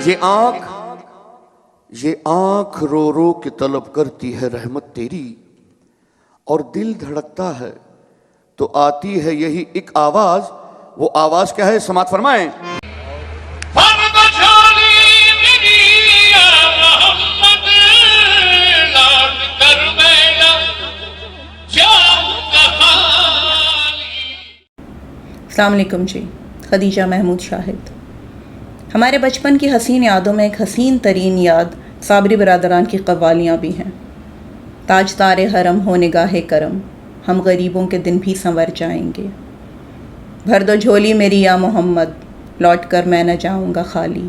یہ آنکھ رو رو کے طلب کرتی ہے رحمت تیری، اور دل دھڑکتا ہے تو آتی ہے یہی ایک آواز. وہ آواز کیا ہے؟ سماعت فرمائیں. السلام علیکم جی. خدیجہ محمود شاہد. ہمارے بچپن کی حسین یادوں میں ایک حسین ترین یاد صابری برادران کی قوالیاں بھی ہیں. تاج تار حرم ہو نگاہ کرم، ہم غریبوں کے دن بھی سنور جائیں گے. بھر دو جھولی میری یا محمد، لوٹ کر میں نہ جاؤں گا خالی.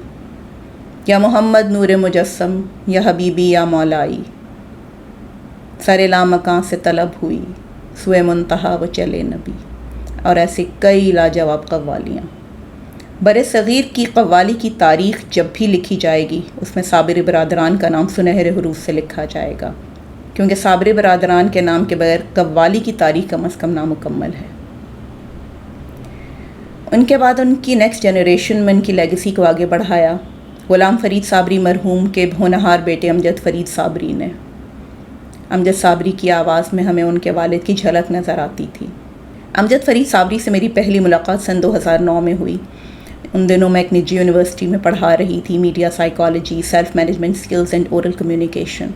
یا محمد نور مجسم، یا حبیبی یا مولائی. سر لامکاں سے طلب ہوئی، سوئے منتہا وہ چلے نبی. اور ایسے کئی لاجواب قوالیاں. بر صغیر کی قوالی کی تاریخ جب بھی لکھی جائے گی اس میں صابری برادران کا نام سنہرے حروف سے لکھا جائے گا، کیونکہ صابری برادران کے نام کے بغیر قوالی کی تاریخ کم از کم نامکمل ہے. ان کے بعد ان کی نیکسٹ جنریشن میں ان کی لیگیسی کو آگے بڑھایا غلام فرید صابری مرحوم کے ہونہار بیٹے امجد فرید صابری نے. امجد صابری کی آواز میں ہمیں ان کے والد کی جھلک نظر آتی تھی. امجد فرید صابری سے میری پہلی ملاقات سن 2009 میں ہوئی. ان دنوں میں ایک نجی یونیورسٹی میں پڑھا رہی تھی، media psychology, self management skills and oral communication.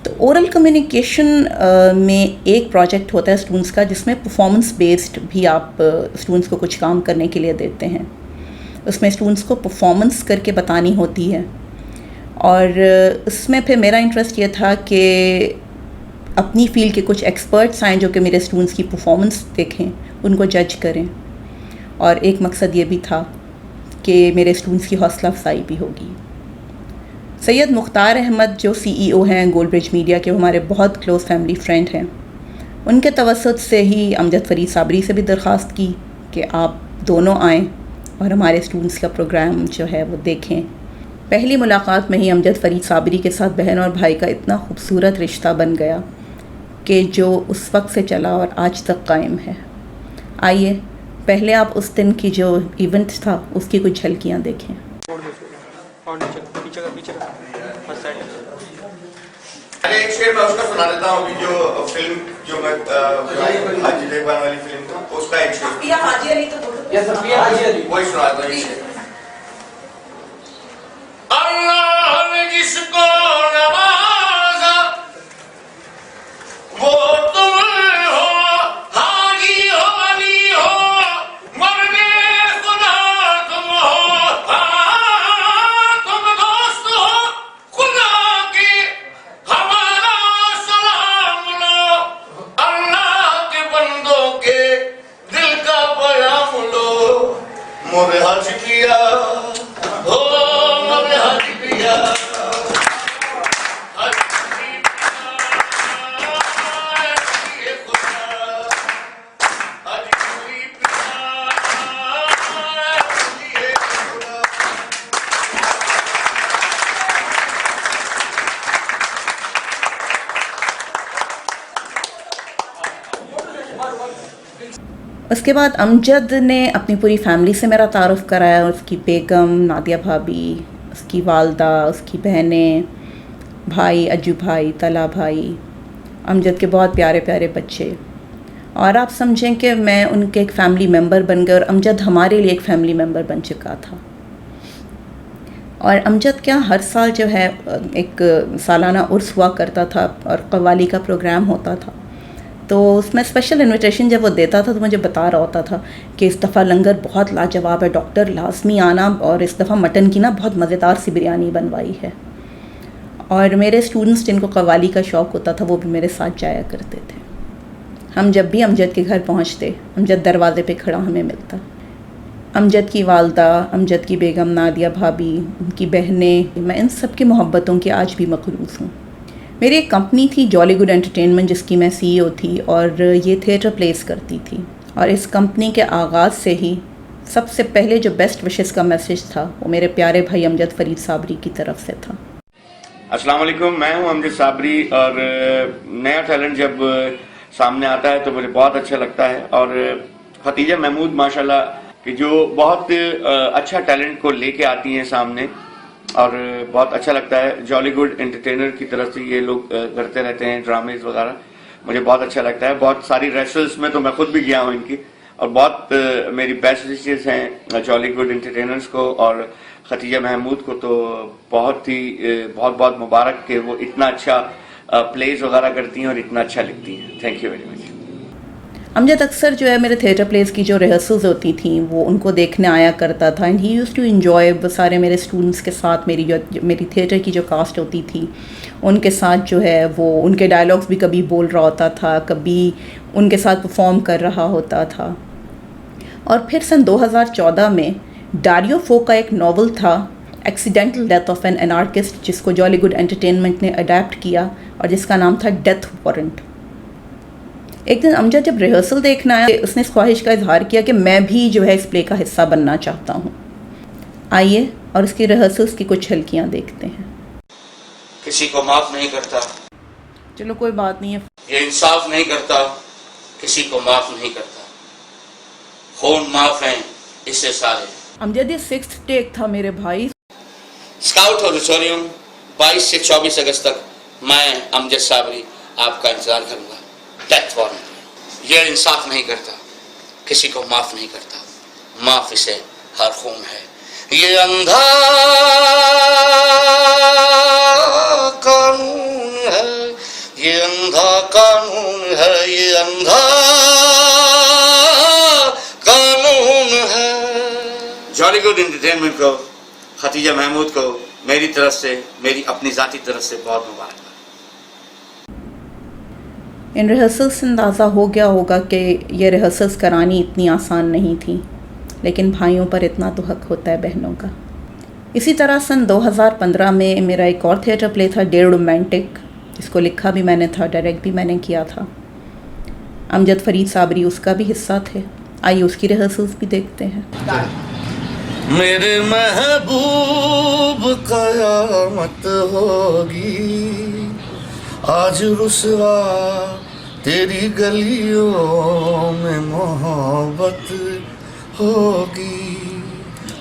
تو اورل کمیونیکیشن میں ایک پروجیکٹ ہوتا ہے اسٹوڈنٹس کا جس میں پرفارمنس بیسڈ بھی آپ اسٹوڈنٹس کو کچھ کام کرنے کے لیے دیتے ہیں. اس میں اسٹوڈنٹس کو پرفارمنس کر کے بتانی ہوتی ہے، اور اس میں پھر میرا انٹرسٹ یہ تھا کہ اپنی فیلڈ کے کچھ ایکسپرٹس آئیں جو کہ میرے اسٹوڈنٹس کی پرفارمنس دیکھیں، ان کو جج کریں. اور ایک مقصد یہ بھی تھا کہ میرے اسٹوڈنٹس کی حوصلہ افزائی بھی ہوگی. سید مختار احمد جو CEO ہیں گولڈ برج میڈیا کے، وہ ہمارے بہت کلوز فیملی فرینڈ ہیں. ان کے توسط سے ہی امجد فرید صابری سے بھی درخواست کی کہ آپ دونوں آئیں اور ہمارے اسٹوڈنٹس کا پروگرام جو ہے وہ دیکھیں. پہلی ملاقات میں ہی امجد فرید صابری کے ساتھ بہن اور بھائی کا اتنا خوبصورت رشتہ بن گیا کہ جو اس وقت سے چلا اور آج تک قائم ہے. آئیے پہلے آپ اس دن کی جو ایونٹ تھا اس کی کچھ جھلکیاں دیکھیں. ایک شعر میں اس کا سنا دیتا ہوں. جو فلم جو میں حاجی دیوان والی فلم تھا اس کا ایک شعر وہی سنا دیتا ہوں. اللہ نے جس کو نوازا وہ تم ہو، حاجی ہو، ولی ہو، مرد خدا تم ہو، تم دوست ہو خدا کی، ہمارا سلام لو، اللہ کے بندوں کے دل کا پیام لو. مر حج کیا ہو، مر حج کیا، اس کے بعد امجد نے اپنی پوری فیملی سے میرا تعارف کرایا. اس کی بیگم نادیہ بھابی، اس کی والدہ، اس کی بہنیں، بھائی اجو بھائی، طلا بھائی، امجد کے بہت پیارے پیارے بچے. اور آپ سمجھیں کہ میں ان کے ایک فیملی ممبر بن گئے، اور امجد ہمارے لیے ایک فیملی ممبر بن چکا تھا. اور امجد کیا ہر سال جو ہے ایک سالانہ عرس ہوا کرتا تھا اور قوالی کا پروگرام ہوتا تھا. تو اس میں اسپیشل انویٹیشن جب وہ دیتا تھا تو مجھے بتا رہا ہوتا تھا کہ اس دفعہ لنگر بہت لاجواب ہے، ڈاکٹر لازمی آنا، اور اس دفعہ مٹن کی نا بہت مزیدار سی بریانی بنوائی ہے. اور میرے اسٹوڈنٹس جن کو قوالی کا شوق ہوتا تھا وہ بھی میرے ساتھ جایا کرتے تھے. ہم جب بھی امجد کے گھر پہنچتے، امجد دروازے پہ کھڑا ہمیں ملتا. امجد کی والدہ، امجد کی بیگم نادیہ بھابی، ان کی بہنیں، میں ان سب کی محبتوں کی آج بھی مقروض ہوں. میری ایک کمپنی تھی جولی گڈ انٹرٹینمنٹ جس کی میں CEO تھی، اور یہ تھیٹر پلیس کرتی تھی. اور اس کمپنی کے آغاز سے ہی سب سے پہلے جو بیسٹ وشز کا میسج تھا وہ میرے پیارے بھائی امجد فرید صابری کی طرف سے تھا. السلام علیکم، میں ہوں امجد صابری. اور نیا ٹیلنٹ جب سامنے آتا ہے تو مجھے بہت اچھا لگتا ہے. اور خدیجہ محمود ماشاءاللہ کہ جو بہت اچھا ٹیلنٹ کو لے کے آتی ہیں سامنے، اور بہت اچھا لگتا ہے. جالی گڈ انٹرٹینر کی طرف سے یہ لوگ کرتے رہتے ہیں ڈرامز وغیرہ, مجھے بہت اچھا لگتا ہے. بہت ساری ریسلس میں تو میں خود بھی گیا ہوں ان کی, اور بہت میری بیسٹ وشز ہیں جالی گڈ انٹرٹینرز کو اور ختیجہ محمود کو. تو بہت بہت مبارک کہ وہ اتنا اچھا پلیز وغیرہ کرتی ہیں اور اتنا اچھا لکھتی ہیں. Thank you very much. Amjad اکثر جو ہے میرے تھیٹر پلیز کی جو ریہرسلز ہوتی تھیں وہ ان کو دیکھنے آیا کرتا تھا, and he used to enjoy. سارے میرے اسٹوڈنٹس کے ساتھ میری تھیٹر کی جو کاسٹ ہوتی تھی ان کے ساتھ جو ہے وہ ان کے ڈائلاگس بھی کبھی بول رہا ہوتا تھا, کبھی ان کے ساتھ پرفارم کر رہا ہوتا تھا. اور پھر سن 2014 میں ڈاریو فو کا ایک ناول تھا accidental death of an anarchist, جس کو جالی گڈ انٹرٹینمنٹ نے اڈیپٹ کیا اور جس کا نام تھا ڈیتھ وارنٹ. ایک دن امجد جب ریہرسل دیکھنا آیا, اس نے اس خواہش کا اظہار کیا کہ میں بھی جو ہے اس پلے کا حصہ بننا چاہتا ہوں. آئیے اور اس کی ریہرسلس کی کچھ جھلکیاں دیکھتے ہیں. کسی کو معاف نہیں کرتا, چلو کوئی بات نہیں ہے. یہ انصاف نہیں کرتا, کسی کو معاف نہیں کرتا. خون معاف ہیں اس سے سارے. امجد یہ 6th ٹیک تھا میرے بھائی. اسکاؤٹ آڈیٹوریم 22 سے 24 اگست تک میں امجد صابری آپ کا انتظار کروں گا. Death warrant. یہ انصاف نہیں کرتا, کسی کو معاف نہیں کرتا. معاف اسے ہر خون ہے. یہ اندھا قانون ہے, یہ اندھا قانون ہے, یہ اندھا قانون ہے. جالی گڈ انٹرٹینمنٹ کو, ختیجہ محمود کو میری طرف سے, میری اپنی ذاتی طرف سے بہت مبارک. ان ریہرسل سے اندازہ ہو گیا ہوگا کہ یہ ریہرسلس کرانی اتنی آسان نہیں تھی, لیکن بھائیوں پر اتنا تو حق ہوتا ہے بہنوں کا. اسی طرح سن 2015 میں میرا ایک اور تھیٹر پلے تھا ڈیڑھ رومانٹک, جس کو لکھا بھی میں نے تھا, ڈائریکٹ بھی میں نے کیا تھا. امجد فرید صابری اس کا بھی حصہ تھے. آئیے اس کی ریہرسلس بھی دیکھتے ہیں. میرے محبوب قیامت ہوگی, آج رسوا تیری گلیوں میں محبت ہوگی.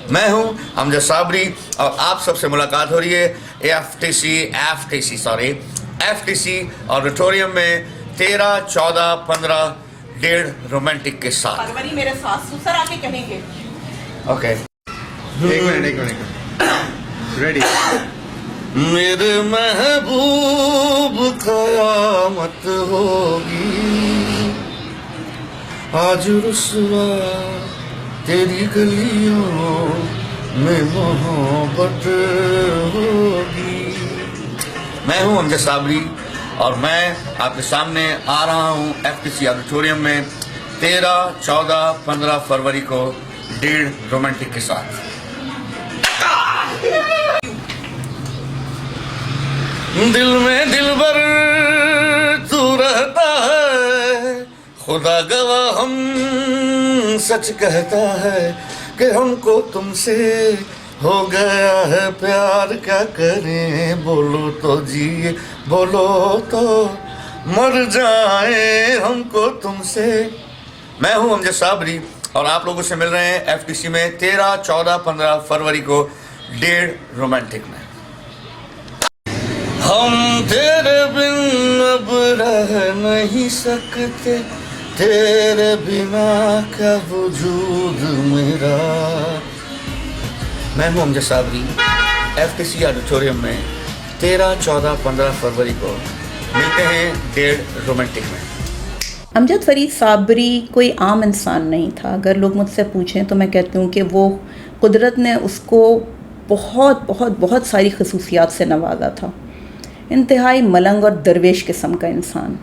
میں ہوں امجد صابری اور آپ سب سے ملاقات ہو رہی ہے ایف ٹی سی آڈیٹوریم میں 13, 14, 15 ڈیڑھ رومانٹک کے ساتھ. میرے ساس سسر آ کے کہیں گے. اوکے, ایک منٹ ریڈی. میرے محبوب قیامت ہوگی, آج رسوا تیری گلیوں میں محبت ہوگی. میں ہوں امجد صابری اور میں آپ کے سامنے آ رہا ہوں ایف ٹی سی آڈیٹوریم میں 13, 14, 15 فروری کو ڈیڑھ رومانٹک کے ساتھ. دل میں دلبر تو رہتا ہے, خدا گواہ ہم سچ کہتا ہے کہ ہم کو تم سے ہو گیا ہے پیار. کیا کریں, بولو تو جیے, بولو تو مر جائیں ہم کو تم سے. میں ہوں امجد صابری اور آپ لوگوں سے مل رہے ہیں ایف ٹی سی میں 13, 14, 15 فروری کو ڈیڑھ رومانٹک میں. ہم تیرے بن اب رہ نہیں سکتے, تیرے بنا کیا وجود میرا. میں ہوں Amjad Sabri F T C auditorium میں 13, 14, 15 فروری کو ملتے ہیں ڈیڑھ رومانٹک میں. امجد فرید صابری کوئی عام انسان نہیں تھا. اگر لوگ مجھ سے پوچھیں تو میں کہتی ہوں کہ وہ قدرت نے اس کو بہت بہت بہت ساری خصوصیات سے نوازا تھا. انتہائی ملنگ اور درویش قسم کا انسان.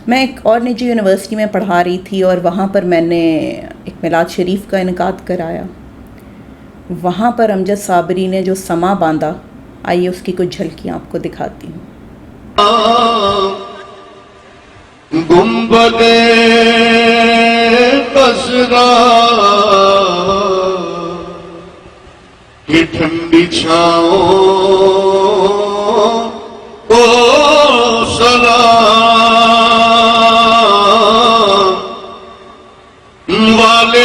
میں ایک اور نجی یونیورسٹی میں پڑھا رہی تھی اور وہاں پر میں نے ایک میلاد شریف کا انعقاد کرایا. وہاں پر امجد صابری نے جو سما باندھا, آئیے اس کی کچھ جھلکیاں آپ کو دکھاتی ہوں. گنبد خضرا کی ٹھنڈی چھاؤں کو سلام والے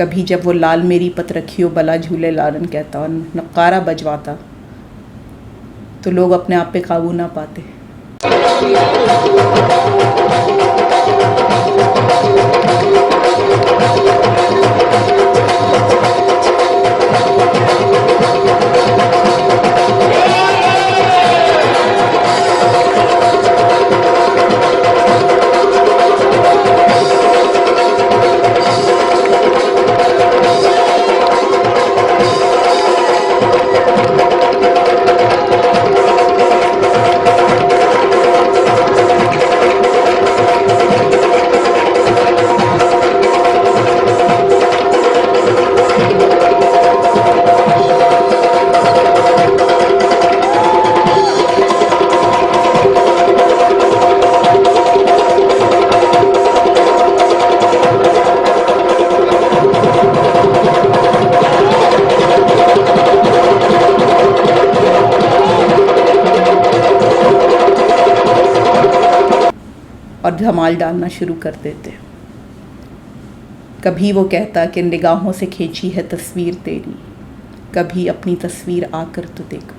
کبھی جب وہ لال میری پت رکھیو بلا جھولے لالن کہتا اور نقارہ بجواتا تو لوگ اپنے آپ پہ قابو نہ پاتے. اور دھمال ڈالنا شروع کر دیتے. کبھی وہ کہتا کہ نگاہوں سے کھینچی ہے تصویر تیری, کبھی اپنی تصویر آ کر تو دیکھو.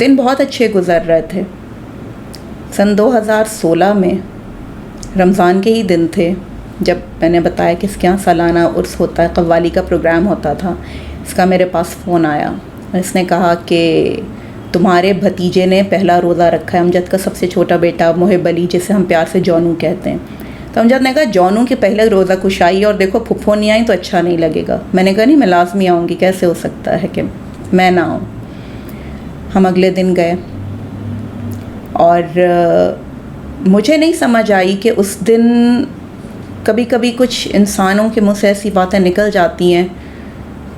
دن بہت اچھے گزر رہے تھے. سن 2016 میں رمضان کے ہی دن تھے جب میں نے بتایا کہ اس کے یہاں سالانہ عرس ہوتا ہے, قوالی کا پروگرام ہوتا تھا. اس کا میرے پاس فون آیا اور اس نے کہا کہ تمہارے بھتیجے نے پہلا روزہ رکھا ہے, امجد کا سب سے چھوٹا بیٹا محب علی, جسے ہم پیار سے جونو کہتے ہیں. تو امجد نے کہا جونو کے پہلے روزہ کچھ آئی اور دیکھو پھپھو نہیں آئی تو اچھا نہیں لگے گا. میں نے کہا نہیں, میں لازمی آؤں گی, کیسے ہو سکتا ہے کہ میں نہ آؤں. ہم اگلے دن گئے اور مجھے نہیں سمجھ آئی کہ اس دن کبھی کبھی کچھ انسانوں کے منہ سے ایسی باتیں نکل جاتی ہیں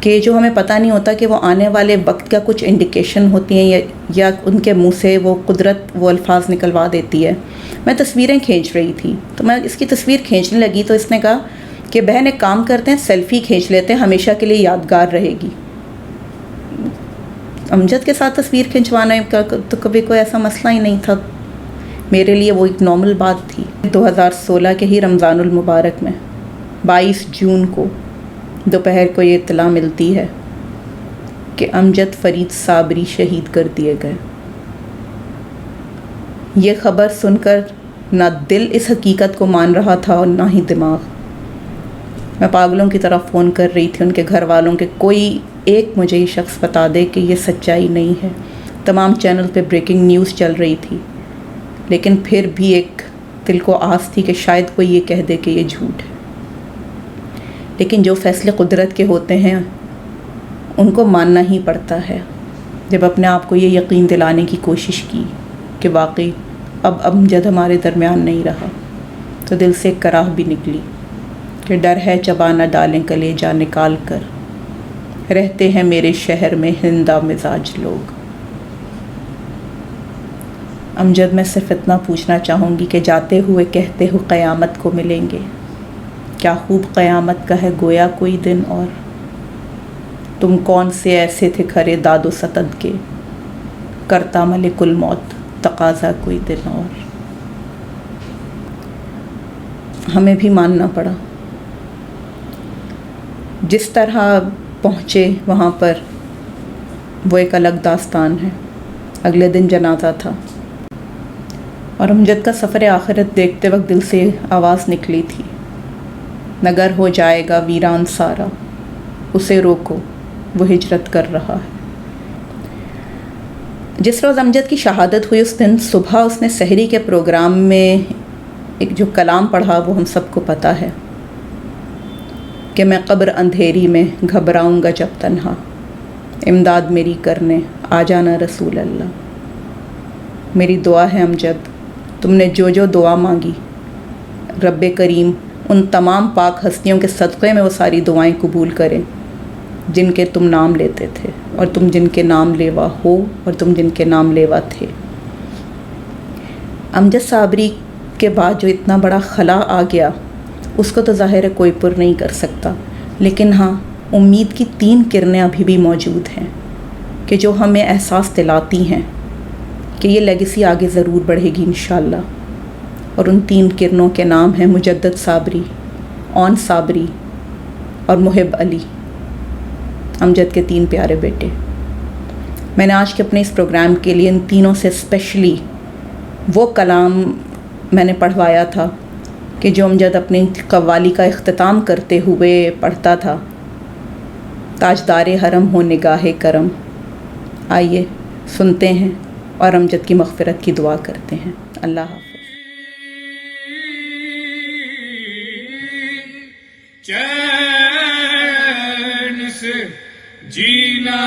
کہ جو ہمیں پتہ نہیں ہوتا کہ وہ آنے والے وقت کا کچھ انڈیکیشن ہوتی ہیں یا ان کے منہ سے وہ قدرت وہ الفاظ نکلوا دیتی ہے. میں تصویریں کھینچ رہی تھی تو میں اس کی تصویر کھینچنے لگی تو اس نے کہا کہ بہن ایک کام کرتے ہیں, سیلفی کھینچ لیتے ہیں, ہمیشہ کے لیے یادگار رہے گی. امجد کے ساتھ تصویر کھنچوانے کا تو کبھی کوئی ایسا مسئلہ ہی نہیں تھا, میرے لیے وہ ایک نارمل بات تھی. 2016 کے ہی رمضان المبارک میں 22 جون کو دوپہر کو یہ اطلاع ملتی ہے کہ امجد فرید صابری شہید کر دیے گئے. یہ خبر سن کر نہ دل اس حقیقت کو مان رہا تھا اور نہ ہی دماغ. میں پاگلوں کی طرح فون کر رہی تھی ان کے گھر والوں کے کوئی ایک مجھے یہ شخص بتا دے کہ یہ سچائی نہیں ہے. تمام چینل پہ بریکنگ نیوز چل رہی تھی، لیکن پھر بھی ایک دل کو آس تھی کہ شاید کوئی یہ کہہ دے کہ یہ جھوٹ ہے. لیکن جو فیصلے قدرت کے ہوتے ہیں ان کو ماننا ہی پڑتا ہے. جب اپنے آپ کو یہ یقین دلانے کی کوشش کی کہ واقعی اب امجد ہمارے درمیان نہیں رہا، تو دل سے ایک کراہ بھی نکلی کہ ڈر ہے چبا نہ ڈالیں کلیجہ نکال کر، رہتے ہیں میرے شہر میں ہندہ مزاج لوگ. امجد میں صرف اتنا پوچھنا چاہوں گی کہ جاتے ہوئے کہتے ہو قیامت کو ملیں گے، کیا خوب قیامت کا ہے گویا کوئی دن، اور تم کون سے ایسے تھے کھرے داد و ستد کے، کرتا ملک الموت تقاضا کوئی دن اور. ہمیں بھی ماننا پڑا. جس طرح پہنچے وہاں پر وہ ایک الگ داستان ہے. اگلے دن جنازہ تھا اور امجد کا سفر آخرت دیکھتے وقت دل سے آواز نکلی تھی، نگر ہو جائے گا ویران سارا، اسے روکو وہ ہجرت کر رہا ہے. جس روز امجد کی شہادت ہوئی اس دن صبح اس نے سحری کے پروگرام میں ایک جو کلام پڑھا وہ ہم سب کو پتہ ہے کہ میں قبر اندھیری میں گھبراؤں گا جب تنہا، امداد میری کرنے آ جانا رسول اللہ. میری دعا ہے امجد، تم نے جو جو دعا مانگی رب کریم ان تمام پاک ہستیوں کے صدقے میں وہ ساری دعائیں قبول کریں جن کے تم نام لیتے تھے، اور تم جن کے نام لیوا ہو، اور تم جن کے نام لیوا تھے. امجد صابری کے بعد جو اتنا بڑا خلا آ گیا اس کو تو ظاہر ہے کوئی پر نہیں کر سکتا، لیکن ہاں امید کی 3 کرنیں ابھی بھی موجود ہیں کہ جو ہمیں احساس دلاتی ہیں کہ یہ لیگیسی آگے ضرور بڑھے گی انشاءاللہ. اور ان 3 کرنوں کے نام ہیں مجدد صابری، اون صابری اور محب علی، امجد کے 3 پیارے بیٹے. میں نے آج کے اپنے اس پروگرام کے لیے ان تینوں سے اسپیشلی وہ کلام میں نے پڑھوایا تھا کہ جو امجد اپنی قوالی کا اختتام کرتے ہوئے پڑھتا تھا، تاجدار حرم ہو نگاہ کرم. آئیے سنتے ہیں اور امجد کی مغفرت کی دعا کرتے ہیں. اللہ حافظ. چین سے جینا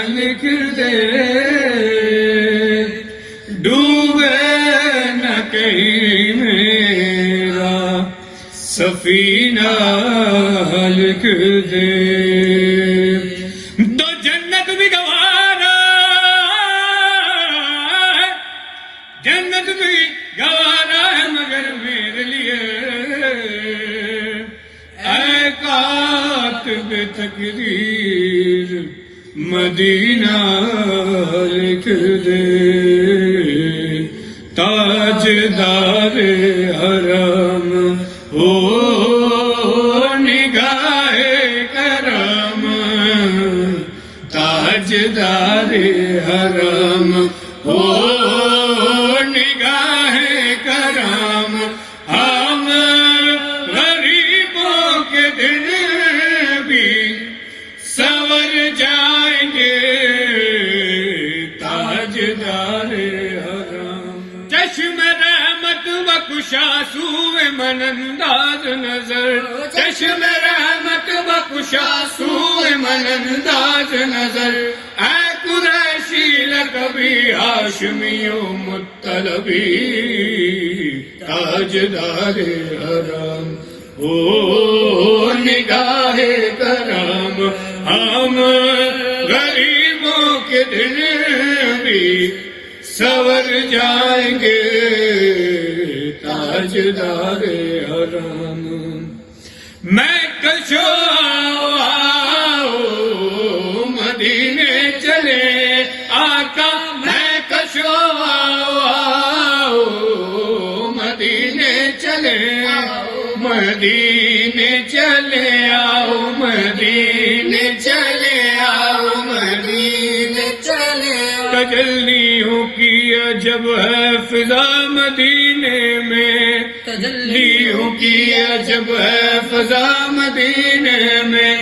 لکھ دے، ڈوبے نہ کہیں میرا سفینہ لکھ دے. تو جنت بھی گوارا ہے، جنت بھی گوارا ہے مگر میرے لیے اے کاتب تقدیر مدینہ لکھ دے. تاجدار حرم ہو نگاہ کرم، تاجدار حرم ہو نگاہ کرم. ہم غریبوں کے دل بھی سور جائیں گے تاجدار حرم. چشم رحمت و کشا سوئے من انداز نظر، چشم رحمت و کشا سوئے من انداز نظر. اے قریشی لقبی ہاشمی و مطلبی، تاجدار حرم ہو نگاہ کرم. ہم غریبوں کے دل بھی سور جائیں گے تاجدار حرم. میں کشو آؤ مدینے چلے آقا، میں کشو آؤ مدینے چلے، مدینے چلے آؤ، مدینے چلے آؤ، مدینے چلے آؤ. تجلیوں کی عجب ہے فضا مدینے میں، تجلیوں کی عجب ہے فضا مدینے میں،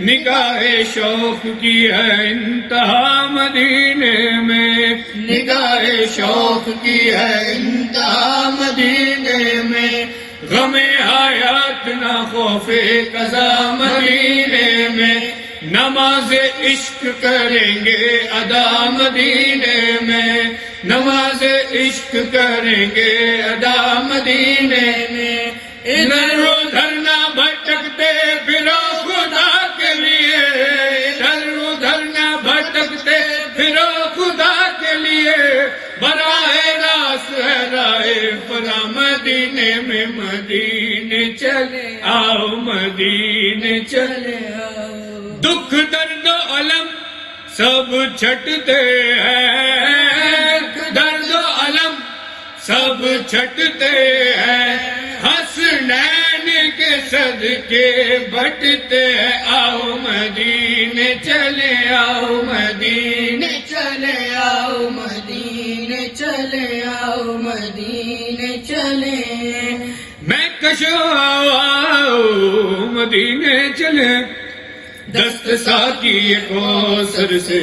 نگاہ شوق کی ہے انتہا مدینے میں، نگاہ شوق کی ہے انتہا مدینے میں، غم حیات نہ خوف قضا مدینے میں، نماز عشق کریں گے ادا مدینے میں، نماز عشق کریں گے ادا مدینے میں، ادھر ادھر نہ بھٹکتے پھرو خدا کے لیے، ادھر ادھر نہ بھٹکتے پھرو خدا کے لیے، براہ راست ہے راہ فضا مدینے میں، مدینے چلے آؤ مدینے چلے آؤ، دکھ درد و علم سب چھٹتے ہیں، درد و علم سب چھٹتے ہیں، حسنین کے صدقے بٹتے ہیں، آؤ مدینے چلے آؤ مدینے چلے آؤ مدینے چلے آؤ مدینے چلے، میں کشو آؤ مدینے چلے، دست ساقی کوثر سے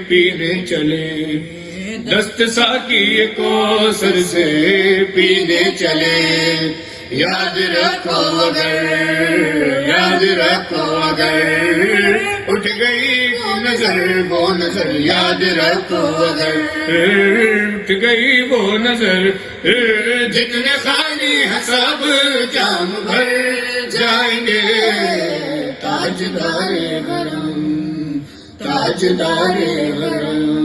پینے چلے، دست ساقی کوثر سے پینے چلے، یاد رکھو اگر، یاد رکھو اگر اٹھ گئی وہ نظر، یاد رکھو اگر اٹھ گئی وہ نظر، جتنے خالی ہیں سب جام بھر جائیں گے، تاجدار حرم، تاجدار حرم۔